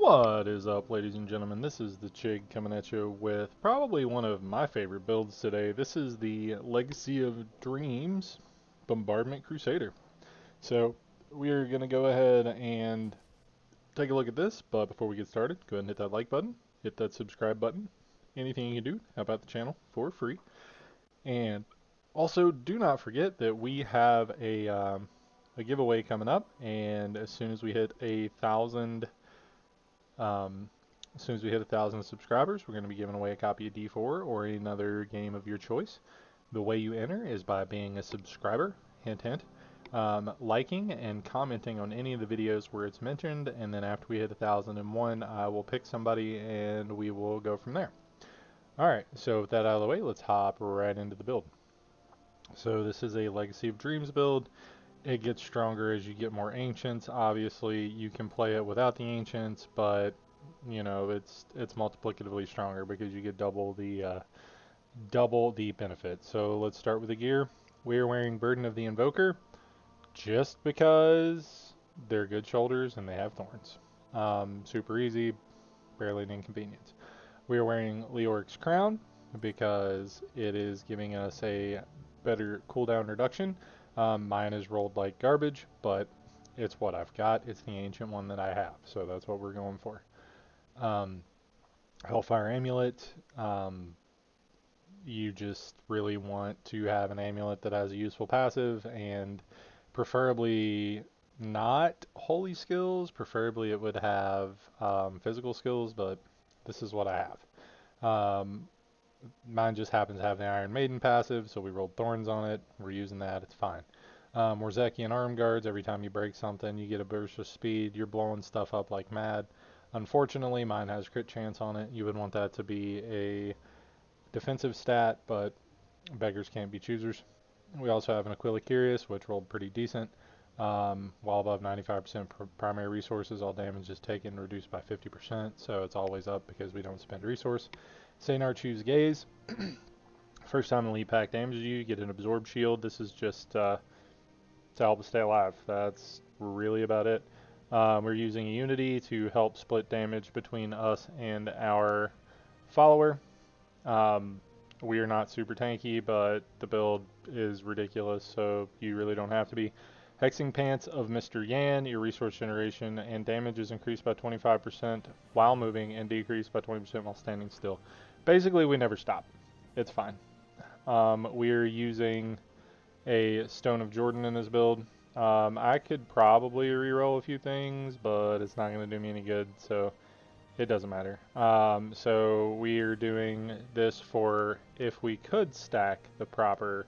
What is up, ladies and gentlemen? This is the Chig coming at you with probably one of my favorite builds today. This is the Legacy of Dreams Bombardment Crusader. So we are going to go ahead and take a look at this, but before we get started, go ahead and hit that like button, hit that subscribe button. Anything you can do, help out the channel for free. And also, do not forget that we have a giveaway coming up, and as soon as we hit um, as soon as we hit 1,000 subscribers, we're going to be giving away a copy of D4 or another game of your choice. The way you enter is by being a subscriber, hint hint, liking and commenting on any of the videos where it's mentioned, and then after we hit 1,001, I will pick somebody and we will go from there. Alright, so with that out of the way, let's hop right into the build. So this is a Legacy of Dreams build. It gets stronger as you get more ancients. Obviously, you can play it without the ancients, but you know it's multiplicatively stronger because you get double the benefit. So let's start with the gear. We are wearing Burden of the Invoker just because they're good shoulders and they have thorns. Super easy, barely an inconvenience. We are wearing Leoric's Crown because it is giving us a better cooldown reduction. Mine is rolled like garbage, but it's what I've got. It's the ancient one that I have, so that's what we're going for. Hellfire Amulet. You just really want to have an amulet that has a useful passive, and preferably not holy skills. Preferably it would have physical skills, but this is what I have. Mine just happens to have the Iron Maiden passive, so we rolled Thorns on it. We're using that, it's fine. Morzekian Arm Guards, every time you break something, you get a burst of speed. You're blowing stuff up like mad. Unfortunately, mine has crit chance on it. You would want that to be a defensive stat, but beggars can't be choosers. We also have an Aquila Curious, which rolled pretty decent. While above 95% primary resources, all damage is taken reduced by 50%, so it's always up because we don't spend resource. Saynar Choose Gaze. First time Elite Pack damages you, you get an Absorb Shield. This is just to help us stay alive. That's really about it. We're using a Unity to help split damage between us and our follower. We are not super tanky, but the build is ridiculous, so you really don't have to be. Hexing Pants of Mr. Yan, your resource generation and damage is increased by 25% while moving and decreased by 20% while standing still. Basically, we never stop. It's fine. We're using a Stone of Jordan in this build. I could probably reroll a few things, but it's not going to do me any good, so it doesn't matter. So we're doing this for if we could stack the proper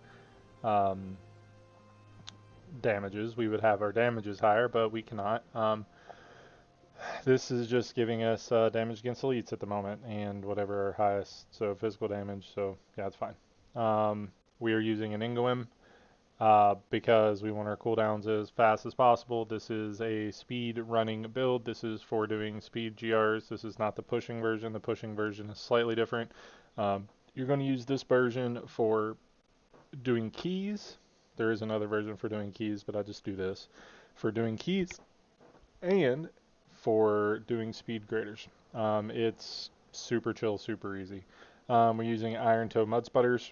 damages, we would have our damages higher, but we cannot. This is just giving us damage against elites at the moment and whatever our highest, so physical damage, so yeah, it's fine. We are using an Ingoim because we want our cooldowns as fast as possible. This is a speed running build. This is for doing speed GRs. This is not the pushing version. The pushing version is slightly different. You're going to use this version for doing keys. There is another version for doing keys, but I just do this for doing keys and for doing speed graders. It's super chill, super easy. We're using Iron Toe Mud Sputters.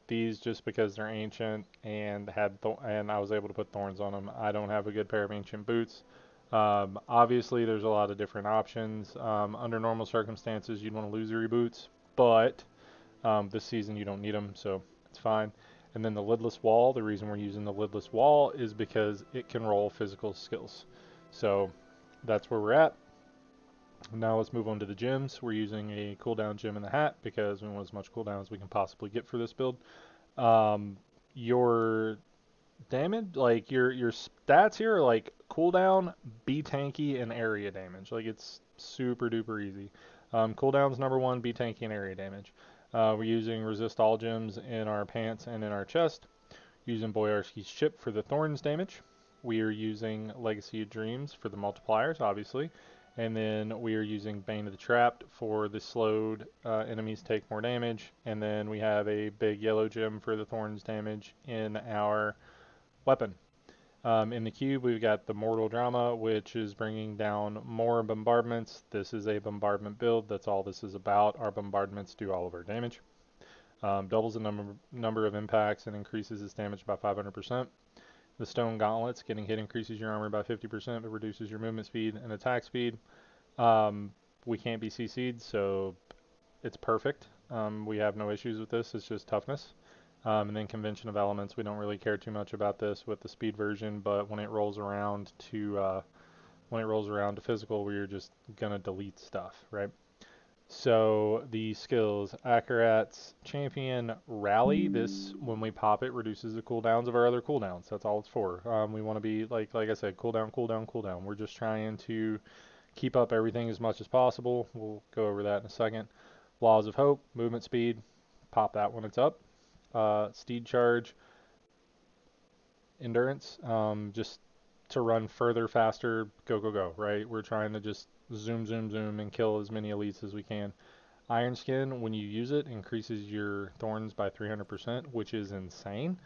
These just because they're ancient and and I was able to put thorns on them. I don't have a good pair of ancient boots. Obviously, there's a lot of different options. Under normal circumstances, you'd want to lose your boots, but this season you don't need them, so it's fine. And then the lidless wall, the reason we're using the lidless wall is because it can roll physical skills. So that's where we're at. Now let's move on to the gems. We're using a cooldown gem in the hat because we want as much cooldown as we can possibly get for this build. Your damage, like your stats here are like cooldown, be tanky, and area damage. Like it's super duper easy. Cooldown's number one, be tanky, and area damage. We're using resist all gems in our pants and in our chest. Using Boyarski's chip for the thorns damage. We are using Legacy of Dreams for the multipliers, obviously. And then we are using Bane of the Trapped for the slowed enemies take more damage. And then we have a big yellow gem for the thorns damage in our weapon. In the cube, we've got the Mortal Drama, which is bringing down more bombardments. This is a bombardment build. That's all this is about. Our bombardments do all of our damage. Doubles the number of impacts and increases its damage by 500%. The Stone Gauntlets, getting hit increases your armor by 50%, but reduces your movement speed and attack speed. We can't be CC'd, so it's perfect. We have no issues with this. It's just toughness. And then Convention of Elements, we don't really care too much about this with the speed version, but when it rolls around to physical, we're just gonna delete stuff, right? So the skills, Akarat's Champion Rally. This, when we pop it, reduces the cooldowns of our other cooldowns. That's all it's for. We want to be like I said, cooldown, cooldown, cooldown. We're just trying to keep up everything as much as possible. We'll go over that in a second. Laws of Hope, movement speed, pop that when it's up. Steed Charge, endurance, just to run further, faster, go, go, go, right? We're trying to just zoom, zoom, zoom, and kill as many elites as we can. Iron Skin, when you use it, increases your thorns by 300%, which is insane.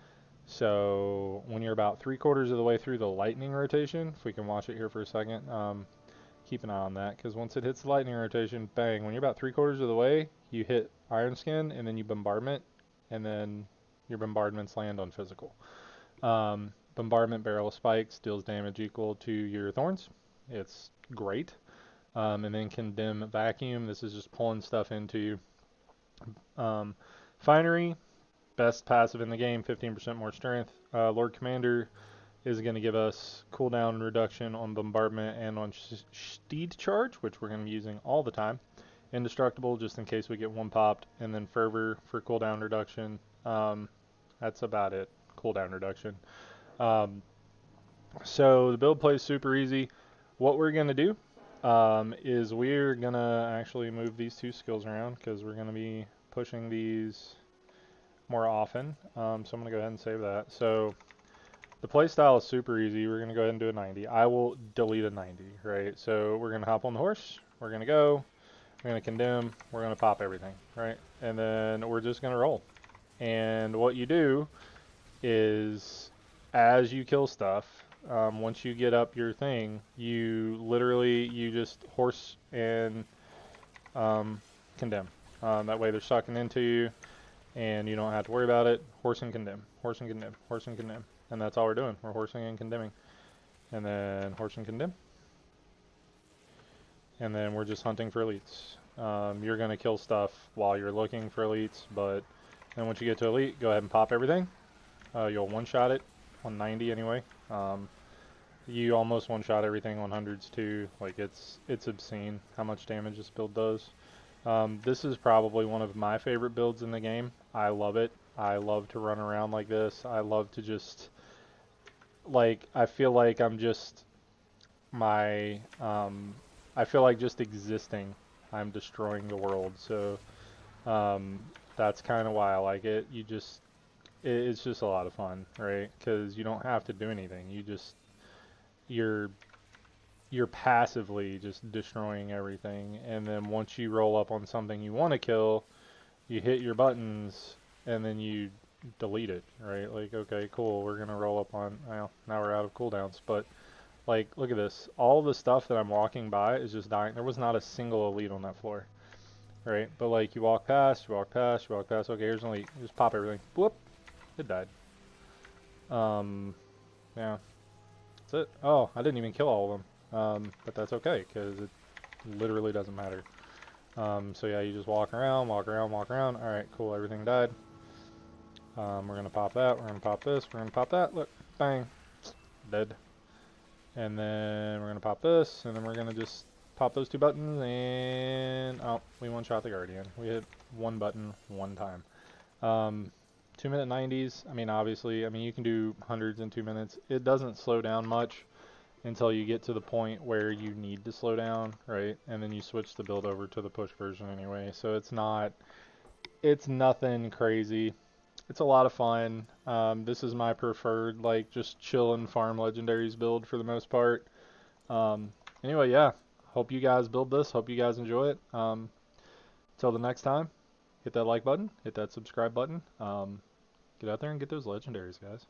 So when you're about 3/4 of the way through the lightning rotation, if we can watch it here for a second, keep an eye on that, because once it hits the lightning rotation, bang, when you're about 3/4 of the way, you hit Iron Skin, and then you bombardment, and then your bombardments land on physical. Bombardment Barrel of Spikes deals damage equal to your thorns. It's great. And then Condemn Vacuum, this is just pulling stuff into you. Finery, best passive in the game, 15% more strength. Lord Commander is going to give us cooldown reduction on Bombardment and on Steed Charge, which we're going to be using all the time. Indestructible, just in case we get one popped. And then Fervor for cooldown reduction. That's about it, cooldown reduction. So the build plays super easy. What we're going to do is we're going to actually move these two skills around, because we're going to be pushing these more often. So I'm going to go ahead and save that. So the playstyle is super easy. We're going to go ahead and do a 90. I will delete a 90, right? So we're going to hop on the horse. We're going to go. We're going to condemn. We're going to pop everything, right? And then we're just going to roll. And what you do is, as you kill stuff, once you get up your thing, you just horse and condemn. That way they're sucking into you, and you don't have to worry about it. Horse and condemn, horse and condemn, horse and condemn. And that's all we're doing. We're horsing and condemning. And then horse and condemn. And then we're just hunting for elites. You're going to kill stuff while you're looking for elites, but then once you get to elite, go ahead and pop everything. You'll one-shot it on 90 anyway. You almost one-shot everything on hundreds too. Like, it's obscene how much damage this build does. This is probably one of my favorite builds in the game. I love it. I love to run around like this. I love to just, like, I feel like I'm just I feel like just existing, I'm destroying the world. So that's kind of why I like it. It's just a lot of fun, right? Because you don't have to do anything. You're passively just destroying everything, and then once you roll up on something you want to kill, you hit your buttons, and then you delete it, right? Like, okay, cool, we're gonna roll up on, well, now we're out of cooldowns, but like, look at this. All the stuff that I'm walking by is just dying. There was not a single elite on that floor, right? But like, you walk past, you walk past, you walk past. Okay, here's an elite. Just pop everything. Whoop, it died. Yeah. That's it. Oh, I didn't even kill all of them. But that's okay, because it literally doesn't matter. So yeah, you just walk around, walk around, walk around. Alright, cool, everything died. We're going to pop that, we're going to pop this, we're going to pop that. Look, bang, dead. And then we're going to pop this, and then we're going to just pop those two buttons, and oh, we one-shot the Guardian. We hit one button one time. 2-minute 90s, I mean, obviously, I mean, you can do hundreds in 2 minutes. It doesn't slow down much until you get to the point where you need to slow down, right? And then you switch the build over to the push version anyway. So it's nothing crazy. It's a lot of fun. This is my preferred, like, just chill and farm legendaries build for the most part. Anyway, yeah, hope you guys build this. Hope you guys enjoy it. Till the next time, hit that like button, hit that subscribe button. Get out there and get those legendaries, guys.